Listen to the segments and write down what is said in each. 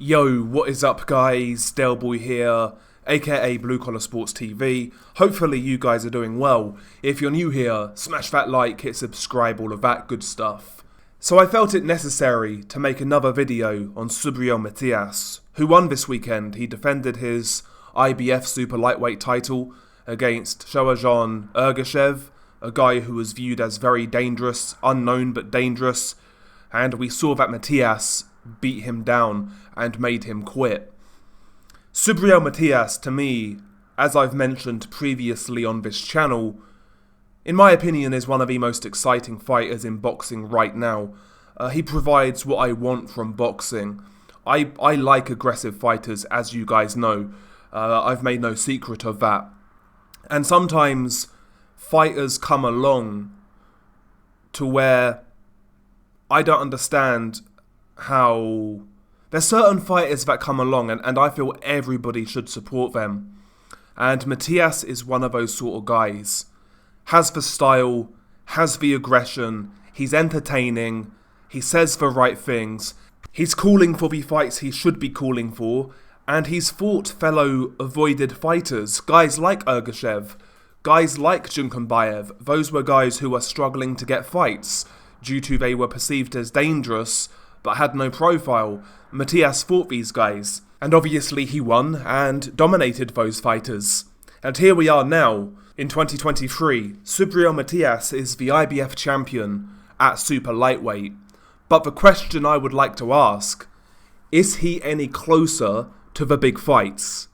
Yo, what is up guys, Delboy here, aka Blue Collar Sports TV. Hopefully you guys are doing well. If you're new here, smash that like, hit subscribe, all of that good stuff. So I felt it necessary to make another video on Subriel Matias, who won this weekend. He defended his IBF super lightweight title against Shoajan Ergashev, a guy who was viewed as very dangerous, unknown but dangerous, and we saw that Matias beat him down and made him quit. Subriel Matias, to me, as I've mentioned previously on this channel, in my opinion is one of the most exciting fighters in boxing right now. He provides what I want from boxing. I like aggressive fighters, as you guys know. I've made no secret of that. And sometimes fighters come along to where I don't understand how there's certain fighters that come along and I feel everybody should support them. And Matias is one of those sort of guys. Has the style, has the aggression, he's entertaining, he says the right things, he's calling for the fights he should be calling for, and he's fought fellow avoided fighters, guys like Ergashev, guys like Junkunbayev. Those were guys who were struggling to get fights due to they were perceived as dangerous but had no profile. Matias fought these guys, and obviously he won and dominated those fighters. And here we are now, in 2023, Subriel Matias is the IBF champion at super lightweight. But the question I would like to ask, is he any closer to the big fights?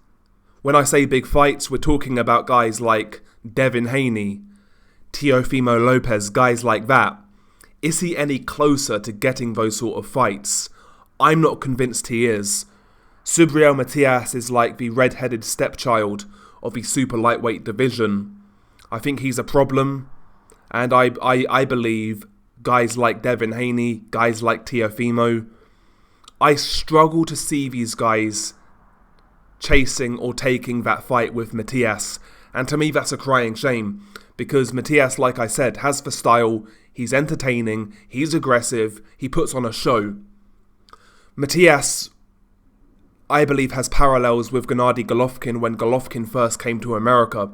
When I say big fights, we're talking about guys like Devin Haney, Teofimo Lopez, guys like that. Is he any closer to getting those sort of fights? I'm not convinced he is. Subriel Matias is like the red-headed stepchild of the super lightweight division. I think he's a problem, and I believe guys like Devin Haney, guys like Teofimo, I struggle to see these guys chasing or taking that fight with Matias, and to me that's a crying shame, because Matias, like I said, has the style, he's entertaining, he's aggressive, he puts on a show. Matias, I believe, has parallels with Gennady Golovkin when Golovkin first came to America.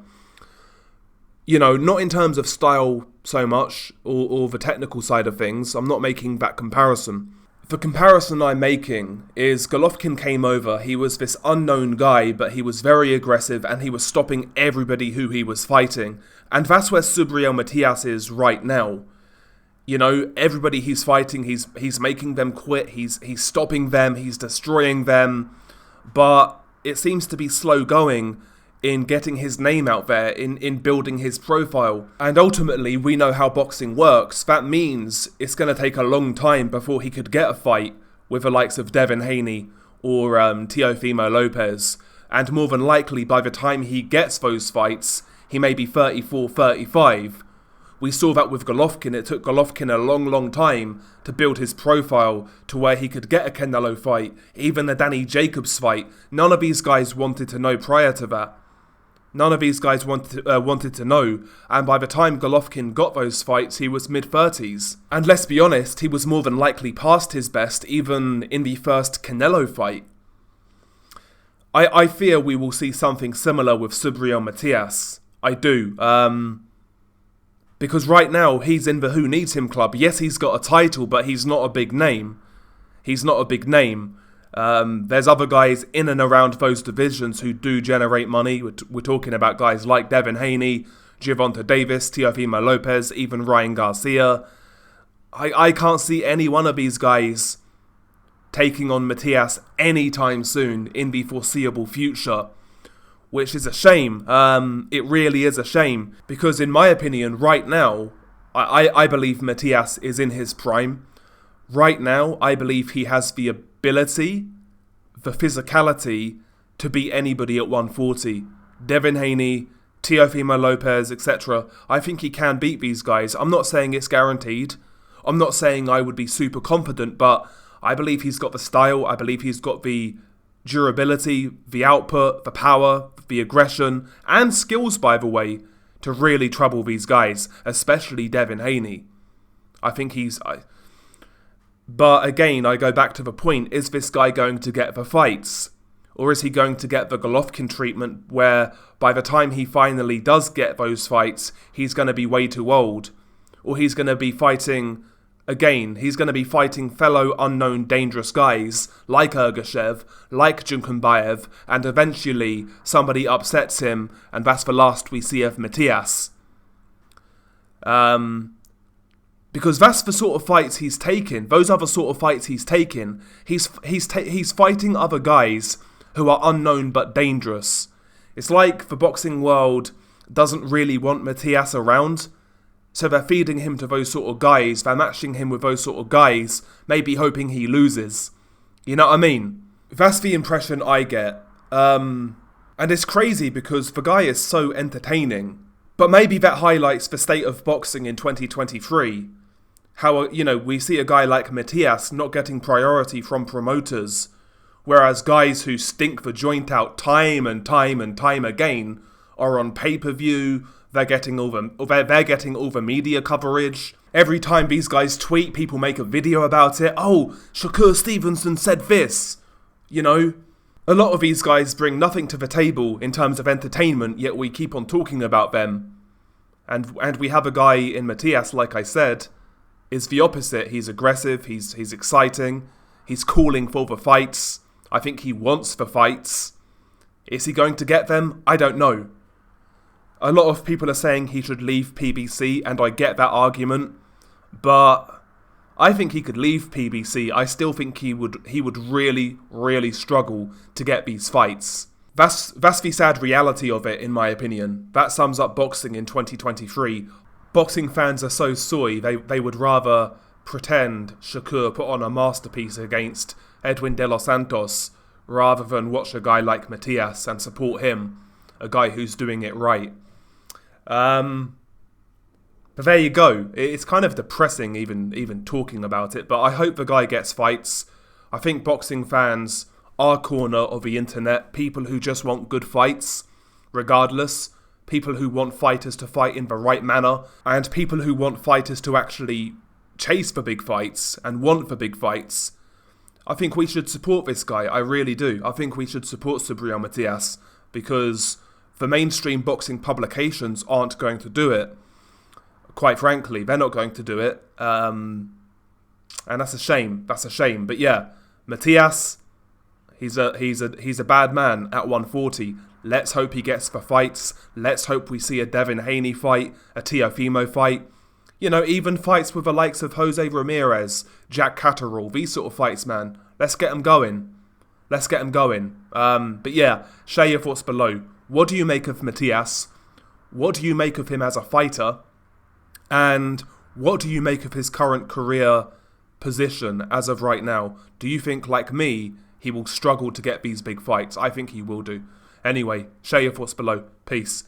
You know, not in terms of style so much, or the technical side of things. I'm not making that comparison. The comparison I'm making is Golovkin came over, he was this unknown guy, but he was very aggressive and he was stopping everybody who he was fighting. And that's where Subriel Matias is right now. You know, everybody he's fighting, he's making them quit, he's stopping them, he's destroying them. But it seems to be slow going in getting his name out there, in building his profile. And ultimately, we know how boxing works. That means it's going to take a long time before he could get a fight with the likes of Devin Haney or Teofimo Lopez. And more than likely, by the time he gets those fights, he may be 34, 35. We saw that with Golovkin. It took Golovkin a long time to build his profile to where he could get a Canelo fight, even a Danny Jacobs fight. None of these guys wanted to know prior to that. None of these guys wanted to know, and by the time Golovkin got those fights, he was mid-30s. And let's be honest, he was more than likely past his best, even in the first Canelo fight. I fear we will see something similar with Subriel Matias. I do. Because right now, he's in the Who Needs Him club. Yes, he's got a title, but he's not a big name. He's not a big name. There's other guys in and around those divisions who do generate money. We're talking about guys like Devin Haney, Gervonta Davis, Teofimo Lopez, even Ryan Garcia. I can't see any one of these guys taking on Matias anytime soon in the foreseeable future, which is a shame. It really is a shame, because in my opinion, right now, I believe Matias is in his prime. Right now, I believe he has the ability, the physicality, to beat anybody at 140. Devin Haney, Teofimo Lopez, etc. I think he can beat these guys. I'm not saying it's guaranteed. I'm not saying I would be super confident, but I believe he's got the style. I believe he's got the durability, the output, the power, the aggression, and skills, by the way, to really trouble these guys, especially Devin Haney. I think he's... But again, I go back to the point, is this guy going to get the fights? Or is he going to get the Golovkin treatment where by the time he finally does get those fights, he's going to be way too old? Or he's going to be fighting, again, he's going to be fighting fellow unknown dangerous guys like Ergashev, like Junkunbayev, and eventually somebody upsets him, and that's the last we see of Matias. Because that's the sort of fights he's taken. Those are the sort of fights he's taken. He's fighting other guys who are unknown but dangerous. It's like the boxing world doesn't really want Matias around, so they're feeding him to those sort of guys, they're matching him with those sort of guys, maybe hoping he loses. You know what I mean? That's the impression I get. And it's crazy because the guy is so entertaining. But maybe that highlights the state of boxing in 2023. How, we see a guy like Matias not getting priority from promoters, whereas guys who stink the joint out time and time and time again are on pay-per-view, they're getting all the media coverage. Every time these guys tweet, people make a video about it. Oh, Shakur Stevenson said this. A lot of these guys bring nothing to the table in terms of entertainment, yet we keep on talking about them. And we have a guy in Matias, like I said, is the opposite. He's aggressive, he's exciting, he's calling for the fights. I think he wants the fights. Is he going to get them? I don't know. A lot of people are saying he should leave PBC, and I get that argument, but I think he could leave PBC. I still think he would really, really struggle to get these fights. That's the sad reality of it, in my opinion. That sums up boxing in 2023. Boxing fans are so soy, they would rather pretend Shakur put on a masterpiece against Edwin De Los Santos rather than watch a guy like Matias and support him, a guy who's doing it right. But there you go. It's kind of depressing even talking about it, but I hope the guy gets fights. I think boxing fans are corner of the internet, people who just want good fights, regardless, people who want fighters to fight in the right manner, and people who want fighters to actually chase for big fights and want for big fights. I think we should support this guy, I really do. I think we should support Subriel Matias, because the mainstream boxing publications aren't going to do it. Quite frankly, they're not going to do it. And that's a shame. That's a shame. But yeah, Matias, he's a bad man at 140. Let's hope he gets the fights. Let's hope we see a Devin Haney fight, a Teofimo fight. Even fights with the likes of Jose Ramirez, Jack Catterall, these sort of fights, man. Let's get them going. But yeah, share your thoughts below. What do you make of Matias? What do you make of him as a fighter? And what do you make of his current career position as of right now? Do you think, like me, he will struggle to get these big fights? I think he will do. Anyway, share your thoughts below. Peace.